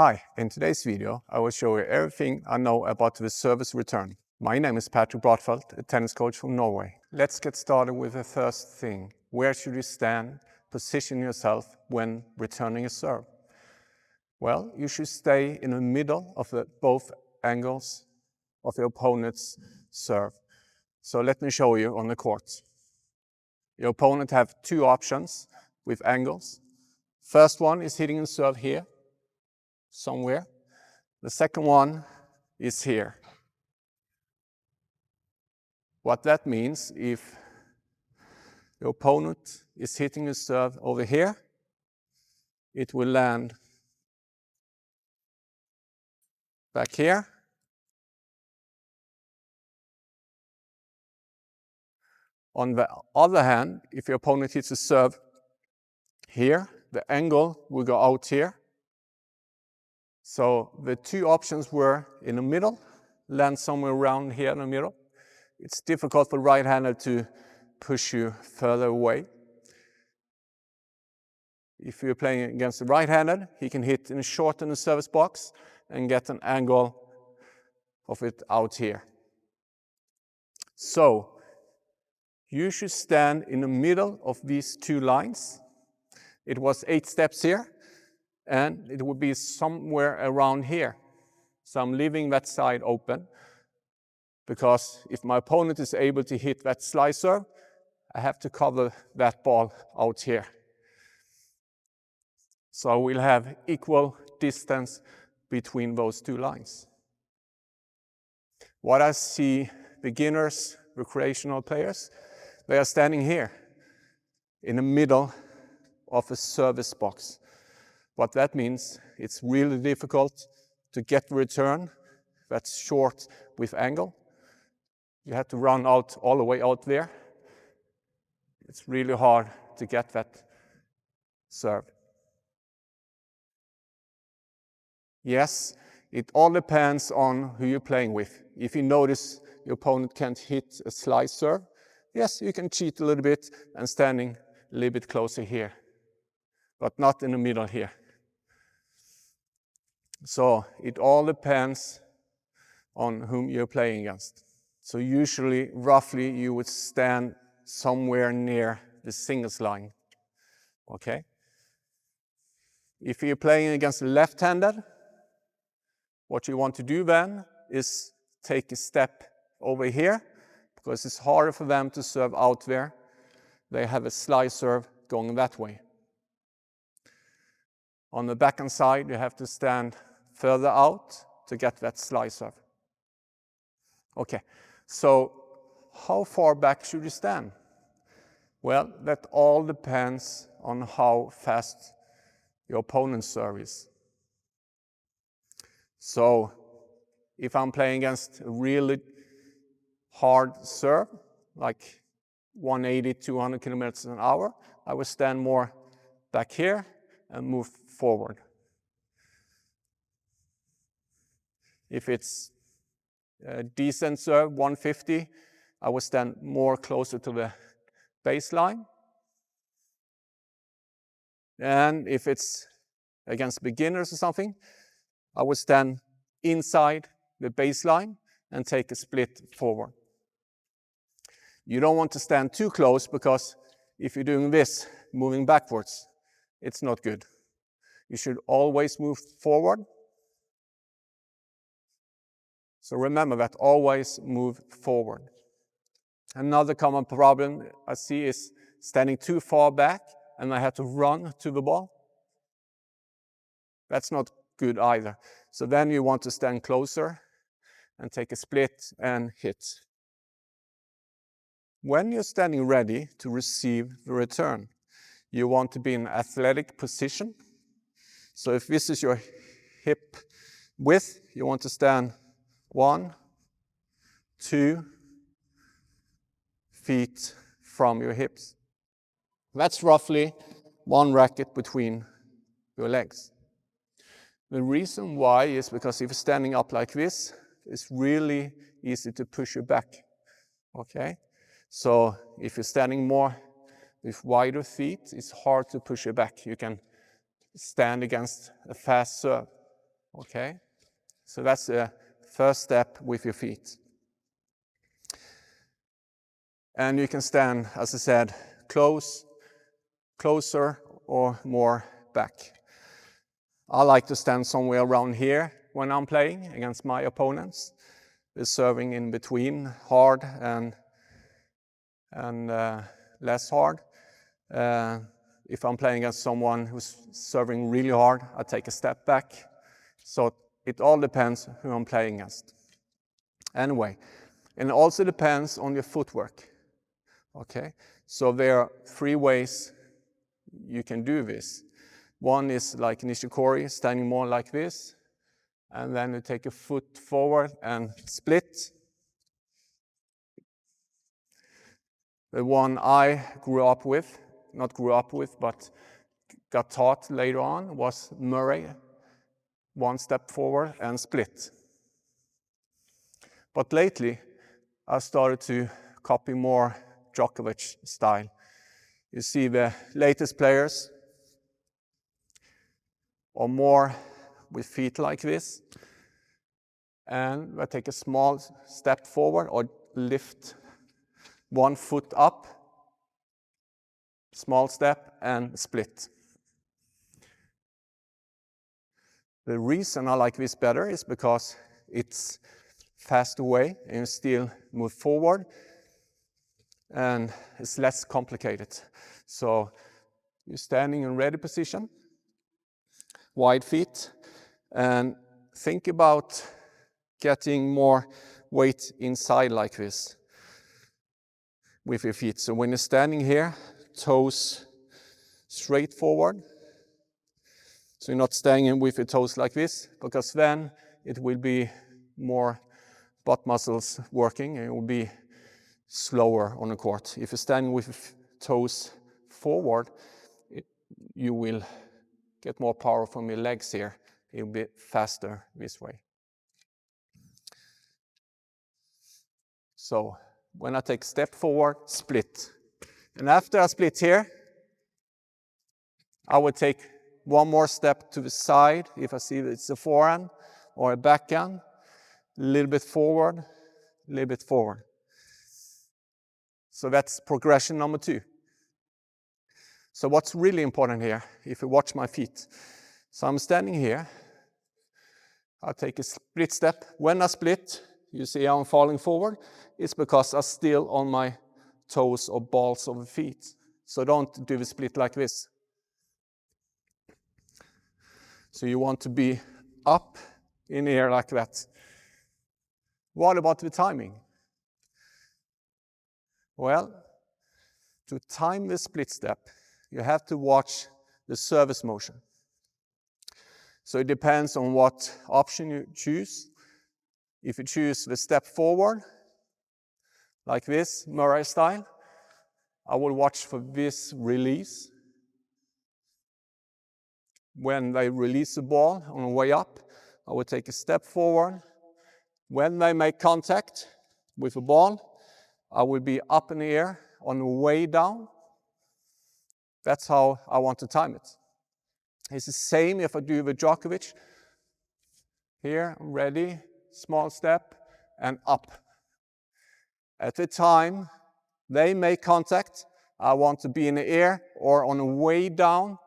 Hi, in today's video I will show you everything I know about the service return. My name is Patrik Broddfelt, a tennis coach from Norway. Let's get started with the first thing. Where should you stand, position yourself when returning a serve? Well, you should stay in the middle of both angles of your opponent's serve. So let me show you on the court. Your opponent have two options with angles. First one is hitting a serve here, somewhere. The second one is here. What that means, if your opponent is hitting a serve over here, it will land back here. On the other hand, if your opponent hits a serve here, the angle will go out here. So the two options were in the middle, land somewhere around here in the middle. It's difficult for right-hander to push you further away. If you're playing against the right-handed, he can hit in short in the service box and get an angle of it out here. So you should stand in the middle of these two lines. It was 8 steps here, and it would be somewhere around here. So I'm leaving that side open, because if my opponent is able to hit that slice serve, I have to cover that ball out here. So we'll have equal distance between those two lines. What I see beginners, recreational players, they are standing here in the middle of a service box. What that means, it's really difficult to get the return that's short with angle. You have to run out all the way out there. It's really hard to get that serve. Yes, it all depends on who you're playing with. If you notice your opponent can't hit a slice serve, yes, you can cheat a little bit and standing a little bit closer here, but not in the middle here. So it all depends on whom you're playing against. So usually, roughly, you would stand somewhere near the singles line. Okay? If you're playing against a left-handed, what you want to do then is take a step over here, because it's harder for them to serve out there. They have a slice serve going that way. On the backhand side, you have to stand further out to get that slice serve. Okay, so how far back should you stand? Well, that all depends on how fast your opponent's serve is. So if I'm playing against a really hard serve, like 180, 200 kilometers an hour, I will stand more back here and move forward. If it's a decent serve, 150, I will stand more closer to the baseline. And if it's against beginners or something, I will stand inside the baseline and take a split forward. You don't want to stand too close, because if you're doing this, moving backwards, it's not good. You should always move forward. So remember that, always move forward. Another common problem I see is standing too far back and I have to run to the ball. That's not good either. So then you want to stand closer and take a split and hit. When you're standing ready to receive the return, you want to be in an athletic position. So if this is your hip width, you want to stand 1, 2 feet from your hips. That's roughly 1 racket between your legs. The reason why is because if you're standing up like this, it's really easy to push you back. Okay? So if you're standing more with wider feet, it's hard to push you back. You can stand against a fast serve. Okay? So that's the first step with your feet. And you can stand, as I said, closer or more back. I like to stand somewhere around here when I'm playing against my opponents. With serving in between, hard and less hard. If I'm playing against someone who's serving really hard, I take a step back. So it all depends who I'm playing against. Anyway, and it also depends on your footwork. Okay, so there are 3 ways you can do this. One is like Nishikori, standing more like this, and then you take a foot forward and split. The one I grew up with, not grew up with, but got taught later on, was Murray, 1 step forward and split. But lately, I started to copy more Djokovic style. You see the latest players are more with feet like this, and I take a small step forward or lift 1 foot up, small step and split. The reason I like this better is because it's faster way and you still move forward and it's less complicated. So you're standing in ready position, wide feet, and think about getting more weight inside like this with your feet. So when you're standing here, toes straight forward. So you're not standing with your toes like this, because then it will be more butt muscles working and it will be slower on the court. If you're standing with toes forward, you will get more power from your legs here. It will be faster this way. So when I take a step forward, split. And after I split here, I would take 1 more step to the side if I see it's a forehand or a backhand. A little bit forward, a little bit forward. So that's progression number 2. So what's really important here, if you watch my feet. So I'm standing here. I take a split step. When I split, you see I'm falling forward. It's because I'm still on my toes or balls of the feet. So don't do the split like this. So you want to be up in the air like that. What about the timing? Well, to time the split step, you have to watch the service motion. So it depends on what option you choose. If you choose the step forward, like this, Murray style, I will watch for this release. When they release the ball on the way up, I will take a step forward. When they make contact with the ball, I will be up in the air on the way down. That's how I want to time it. It's the same if I do with Djokovic. Here, I'm ready, small step, and up. At the time they make contact, I want to be in the air or on the way down.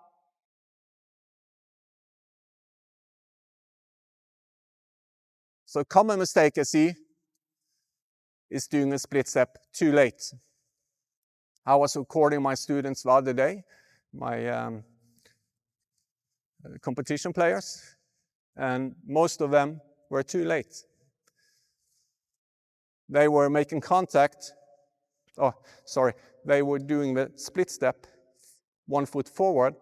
So a common mistake I see is doing a split step too late. I was recording my students the other day, my competition players, and most of them were too late. They were making contact, they were doing the split step 1 foot forward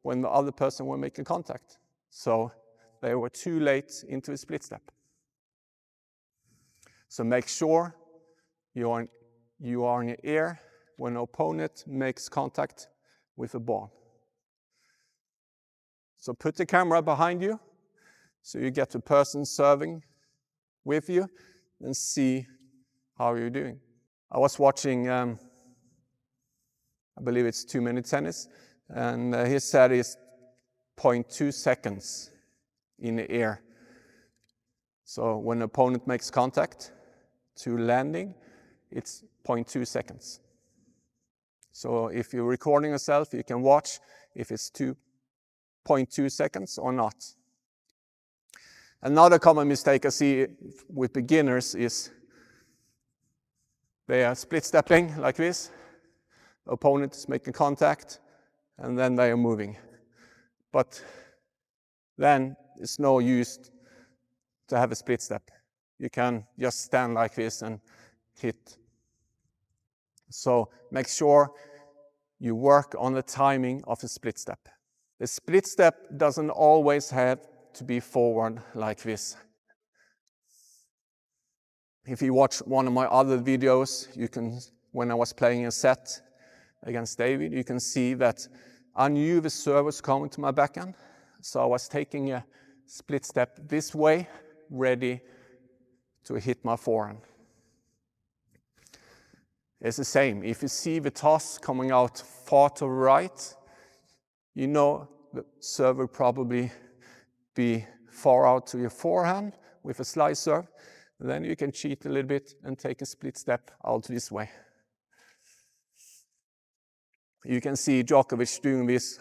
when the other person were making contact. So they were too late into a split step. So make sure you are in the air when the opponent makes contact with the ball. So put the camera behind you so you get the person serving with you and see how you're doing. I was watching, I believe it's 2-minute tennis, and he said it's 0.2 seconds in the air So when the opponent makes contact to landing, it's 0.2 seconds. So if you're recording yourself, you can watch if it's 2.2 seconds or not. Another common mistake I see with beginners is they are split stepping like this. Opponent is making contact and then they are moving. But then it's no use to have a split step. You can just stand like this and hit. So make sure you work on the timing of the split step. The split step doesn't always have to be forward like this. If you watch one of my other videos, when I was playing a set against David, you can see that I knew the serve was coming to my backhand. So I was taking a split step this way, ready to hit my forehand. It's the same. If you see the toss coming out far to the right, you know the serve will probably be far out to your forehand with a slice serve. Then you can cheat a little bit and take a split step out this way. You can see Djokovic doing this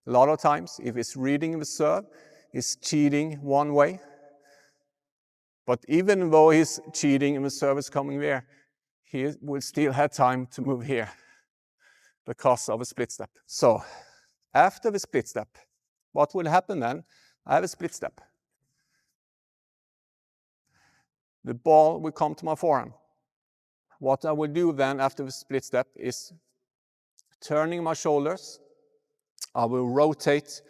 a lot of times. If he's reading the serve, he's cheating one way. But even though he's cheating and the serve is coming there, he will still have time to move here because of a split step. So after the split step, what will happen then? I have a split step. The ball will come to my forehand. What I will do then after the split step is turning my shoulders. I will rotate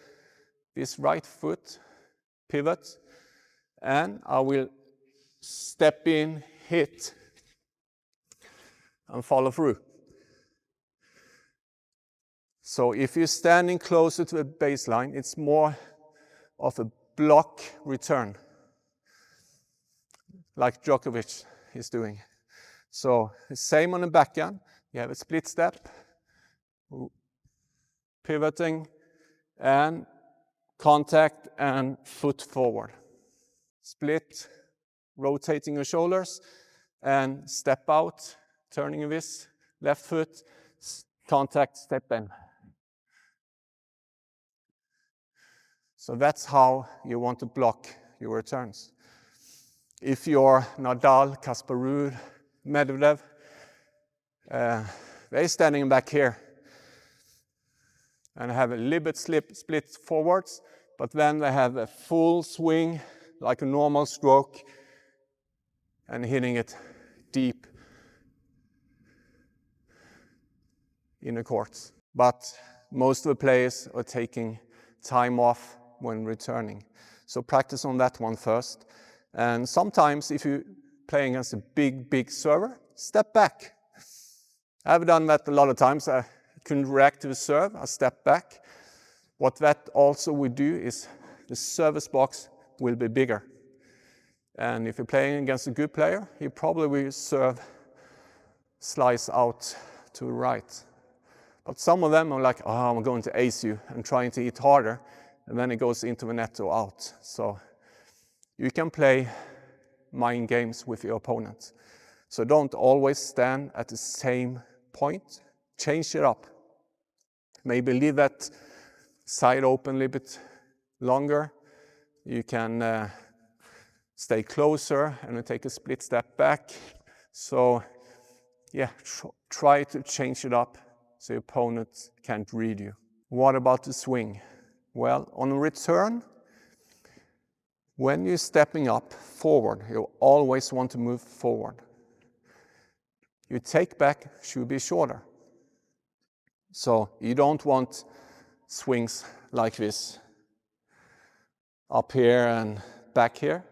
this right foot, pivot, and I will step in, hit, and follow through. So if you're standing closer to the baseline, it's more of a block return, like Djokovic is doing. So the same on the backhand. You have a split step, pivoting, and contact and foot forward. Split, rotating your shoulders, and step out, turning this left foot, contact, step in. So that's how you want to block your returns. If you're Nadal, Casper Ruud, Medvedev, they're standing back here and have a little bit split forwards, but then they have a full swing like a normal stroke and hitting it deep in the courts. But most of the players are taking time off when returning. So practice on that one first. And sometimes if you play against a big server, step back. I've done that a lot of times. I couldn't react to the serve, I step back. What that also would do is the service box will be bigger. And if you're playing against a good player, he probably will serve slice out to the right. But some of them are like, oh, I'm going to ace you, and trying to hit harder, and then it goes into the net or out. So you can play mind games with your opponent. So don't always stand at the same point. Change it up. Maybe leave that side open a little bit longer. You can stay closer and then take a split step back. So yeah, try to change it up so your opponent can't read you. What about the swing? Well, on return, when you're stepping up forward, you always want to move forward. Your take back should be shorter. So you don't want swings like this, up here and back here.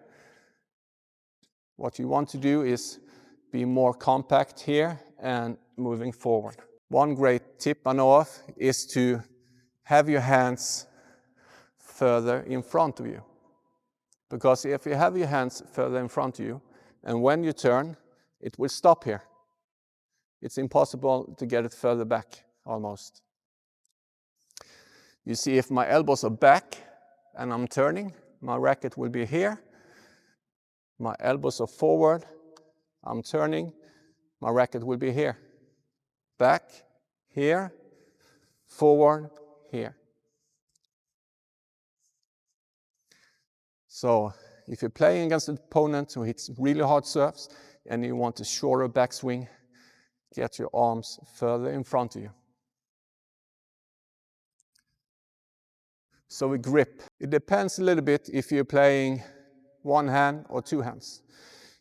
What you want to do is be more compact here and moving forward. One great tip I know of is to have your hands further in front of you. Because if you have your hands further in front of you, and when you turn, it will stop here. It's impossible to get it further back, almost. You see, if my elbows are back and I'm turning, my racket will be here. My elbows are forward. I'm turning. My racket will be here. Back, here, forward, here. So if you're playing against an opponent who hits really hard serves and you want a shorter backswing, get your arms further in front of you. So we grip. It depends a little bit if you're playing one hand or two hands.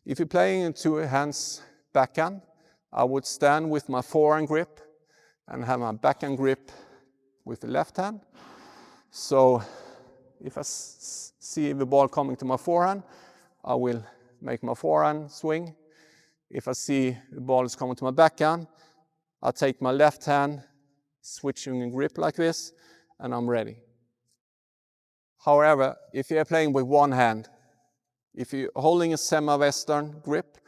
If you're playing in two hands backhand, I would stand with my forehand grip and have my backhand grip with the left hand. So if I see the ball coming to my forehand, I will make my forehand swing. If I see the ball is coming to my backhand, I'll take my left hand, switching a grip like this, and I'm ready. However, if you're playing with one hand, if you're holding a semi-western grip,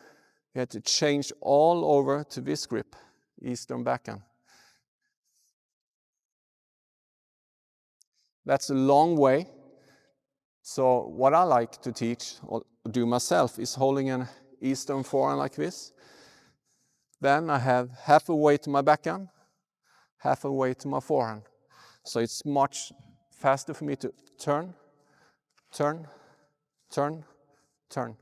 you have to change all over to this grip, eastern backhand. That's a long way. So what I like to teach or do myself is holding an eastern forehand like this. Then I have half a way to my backhand, half a way to my forehand. So it's much faster for me to turn, turn, turn, turn.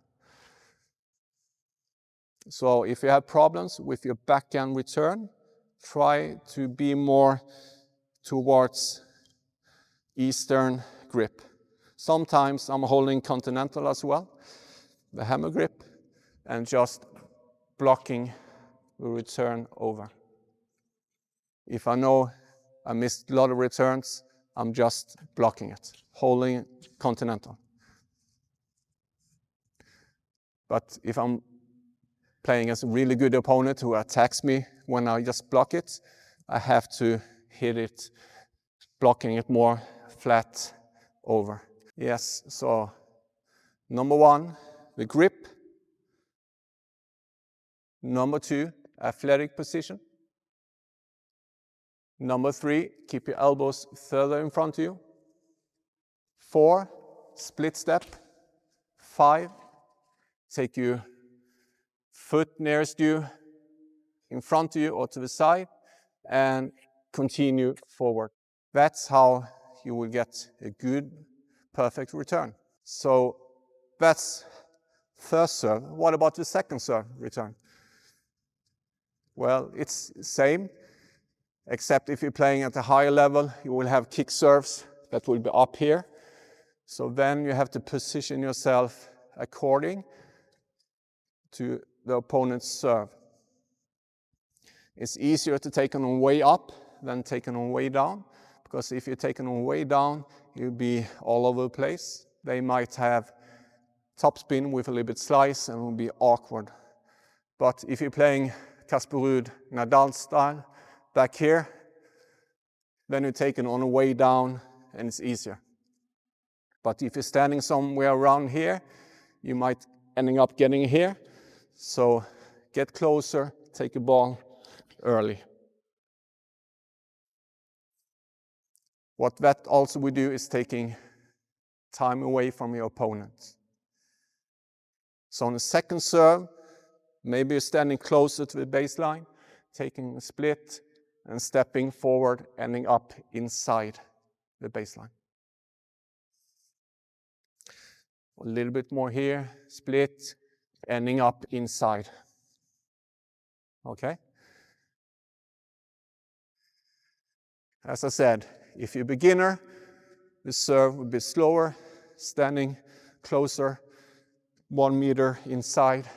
So if you have problems with your backhand return, try to be more towards eastern grip. Sometimes I'm holding continental as well, the hammer grip, and just blocking the return over. If I know I missed a lot of returns, I'm just blocking it, holding continental. But if I'm playing against a really good opponent who attacks me when I just block it, I have to hit it, blocking it more flat over. Yes, so number one, the grip. Number two, athletic position. Number three, keep your elbows further in front of you. 4, split step. 5, take your foot nearest you, in front of you or to the side, and continue forward. That's how you will get a good, perfect return. So that's first serve. What about the second serve return? Well, it's the same, except if you're playing at a higher level, you will have kick serves that will be up here. So then you have to position yourself according to the opponent's serve. It's easier to take on way up than taken on way down, because if you're taken on way down, you'll be all over the place. They might have topspin with a little bit slice and it will be awkward. But if you're playing Casper Ruud Nadal style back here, then you're taken on a way down and it's easier. But if you're standing somewhere around here, you might ending up getting here. So get closer, take a ball early. What that also will do is taking time away from your opponent. So on the second serve, maybe you're standing closer to the baseline, taking a split and stepping forward, ending up inside the baseline. A little bit more here, split, ending up inside. Okay? As I said, if you're a beginner, the serve will be slower, standing closer, 1 meter inside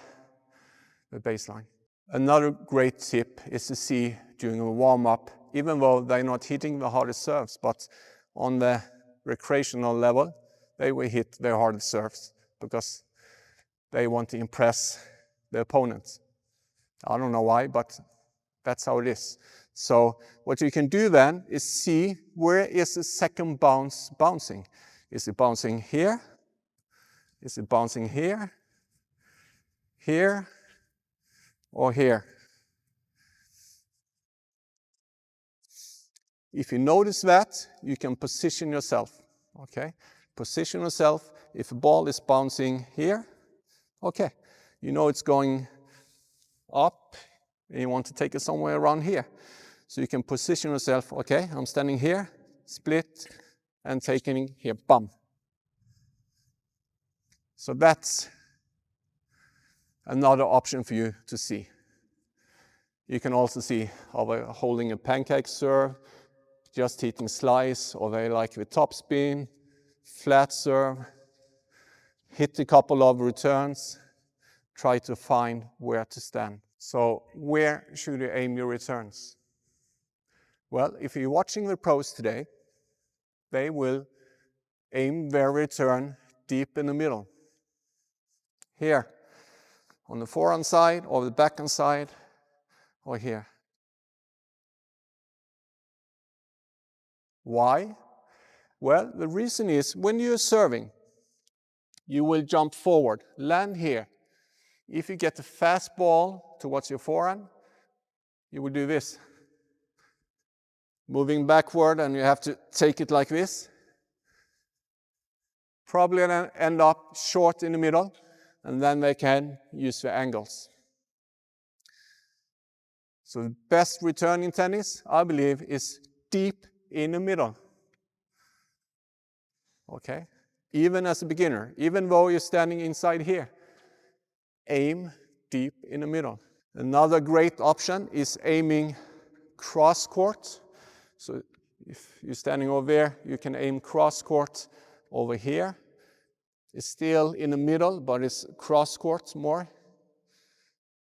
the baseline. Another great tip is to see during a warm-up, even though they're not hitting the hardest serves, but on the recreational level, they will hit their hardest serves because they want to impress the opponents. I don't know why, but that's how it is. So what you can do then is see where is the second bounce bouncing. Is it bouncing here? Is it bouncing here? Here? Or here? If you notice that, you can position yourself. Okay? Position yourself. If a ball is bouncing here, Okay, you know it's going up and you want to take it somewhere around here. So you can position yourself, okay, I'm standing here, split, and taking here, bum. So that's another option for you to see. You can also see how we're holding a pancake serve, just hitting slice, or they like with top spin, flat serve, hit a couple of returns, try to find where to stand. So where should you aim your returns? Well, if you're watching the pros today, they will aim their return deep in the middle. Here, on the forehand side, or the backhand side, or here. Why? Well, the reason is when you're serving, you will jump forward, land here. If you get a fast ball towards your forehand, you will do this. Moving backward, and you have to take it like this. Probably gonna end up short in the middle, and then they can use the angles. So the best return in tennis, I believe, is deep in the middle. Okay? Even as a beginner, even though you're standing inside here, aim deep in the middle. Another great option is aiming cross court. So if you're standing over there, you can aim cross court over here. It's still in the middle, but it's cross court more.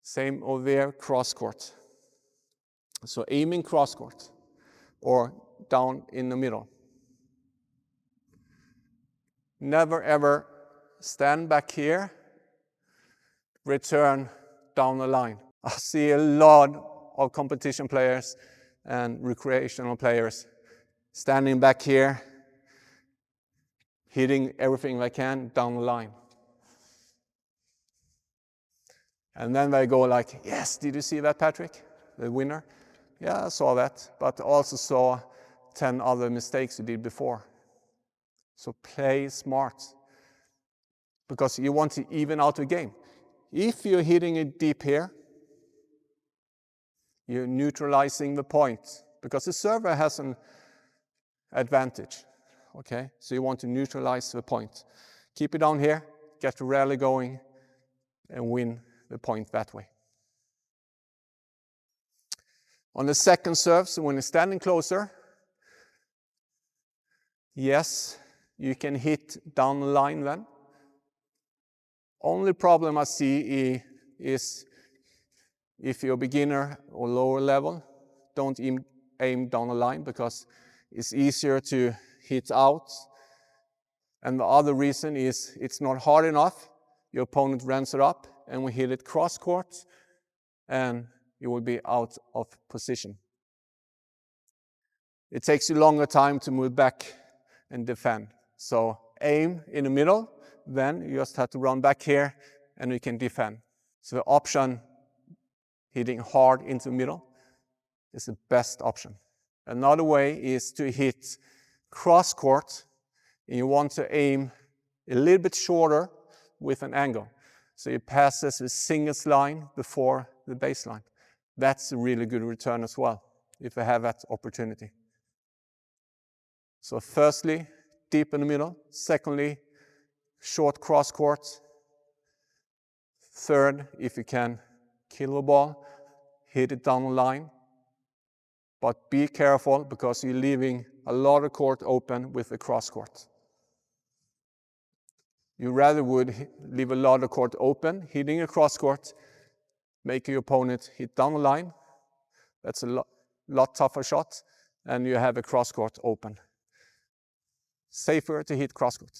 Same over there, cross court. So aiming cross court or down in the middle. Never ever stand back here, return down the line. I see a lot of competition players and recreational players standing back here, hitting everything they can down the line. And then they go like, yes, did you see that, Patrik? The winner? Yeah, I saw that, but also saw 10 other mistakes you did before. So play smart, because you want to even out the game. If you're hitting it deep here, you're neutralizing the point, because the server has an advantage. Okay, so you want to neutralize the point. Keep it down here, get the rally going, and win the point that way. On the second serve, so when you're standing closer, yes, you can hit down the line then. Only problem I see is if you're a beginner or lower level, don't aim down the line, because it's easier to hit out. And the other reason is it's not hard enough. Your opponent runs it up and we hit it cross court, and you will be out of position. It takes you longer time to move back and defend. So aim in the middle, then you just have to run back here and you can defend. So the option hitting hard into the middle is the best option. Another way is to hit cross court, and you want to aim a little bit shorter with an angle. So it passes the singles line before the baseline. That's a really good return as well, if you have that opportunity. So firstly, deep in the middle. Secondly, short cross court. Third, if you can kill the ball, hit it down the line. But be careful, because you're leaving a lot of court open with the cross court. You rather would leave a lot of court open, hitting a cross court, make your opponent hit down the line. That's a lot tougher shot, and you have a cross court open. Safer to hit cross court.